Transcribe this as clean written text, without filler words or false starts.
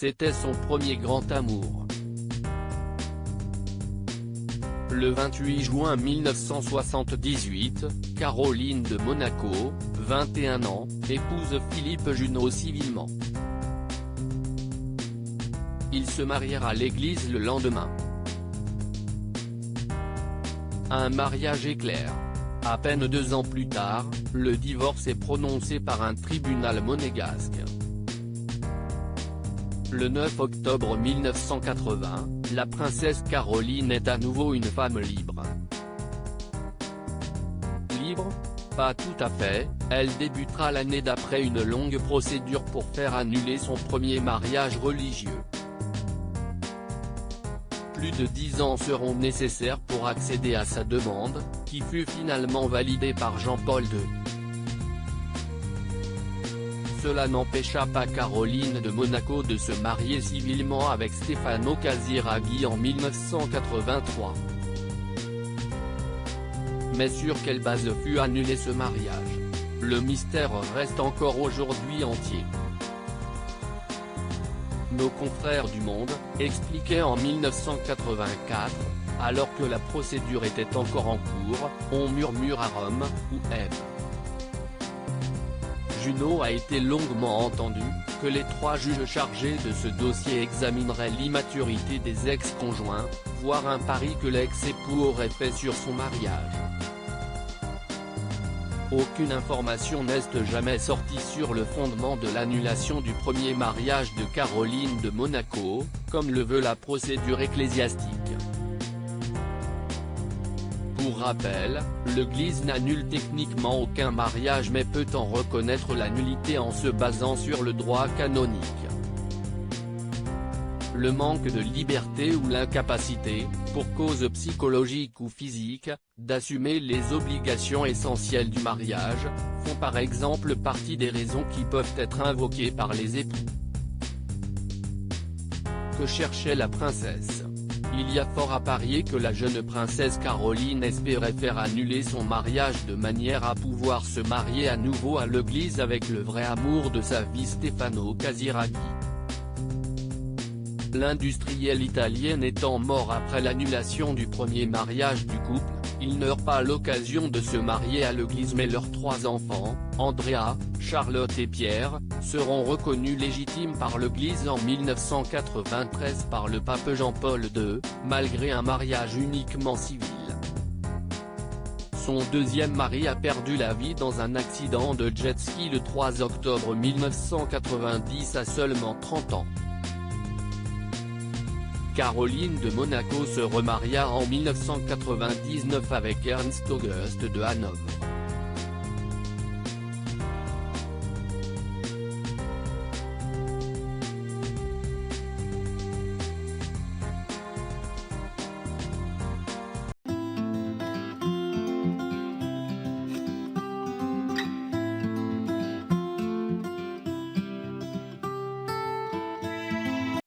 c'était son premier grand amour. Le 28 juin 1978, Caroline de Monaco, 21 ans, épouse Philippe Junot civilement. Ils se marièrent à l'église le lendemain. Un mariage éclair. À peine 2 ans plus tard, le divorce est prononcé par un tribunal monégasque. Le 9 octobre 1980, la princesse Caroline est à nouveau une femme libre. Libre ? Pas tout à fait, elle débutera l'année d'après une longue procédure pour faire annuler son premier mariage religieux. Plus de 10 ans seront nécessaires pour accéder à sa demande, qui fut finalement validée par Jean-Paul II. Cela n'empêcha pas Caroline de Monaco de se marier civilement avec Stefano Casiraghi en 1983. Mais sur quelle base fut annulé ce mariage? Le mystère reste encore aujourd'hui entier. Nos confrères du Monde expliquaient en 1984, alors que la procédure était encore en cours, on murmure à Rome, où Ève Junot a été longuement entendu, que les 3 juges chargés de ce dossier examineraient l'immaturité des ex-conjoints, voire un pari que l'ex-époux aurait fait sur son mariage. Aucune information n'est jamais sortie sur le fondement de l'annulation du premier mariage de Caroline de Monaco, comme le veut la procédure ecclésiastique. Pour rappel, l'Église n'annule techniquement aucun mariage mais peut en reconnaître la nullité en se basant sur le droit canonique. Le manque de liberté ou l'incapacité, pour cause psychologique ou physique, d'assumer les obligations essentielles du mariage, font par exemple partie des raisons qui peuvent être invoquées par les époux. Que cherchait la princesse? Il y a fort à parier que la jeune princesse Caroline espérait faire annuler son mariage de manière à pouvoir se marier à nouveau à l'église avec le vrai amour de sa vie Stefano Casiraghi. L'industriel italien étant mort après l'annulation du premier mariage du couple, ils n'eurent pas l'occasion de se marier à l'église mais leurs 3 enfants, Andrea, Charlotte et Pierre, seront reconnus légitimes par l'église en 1993 par le pape Jean-Paul II, malgré un mariage uniquement civil. Son deuxième mari a perdu la vie dans un accident de jet-ski le 3 octobre 1990 à seulement 30 ans. Caroline de Monaco se remaria en 1999 avec Ernst Auguste de Hanovre.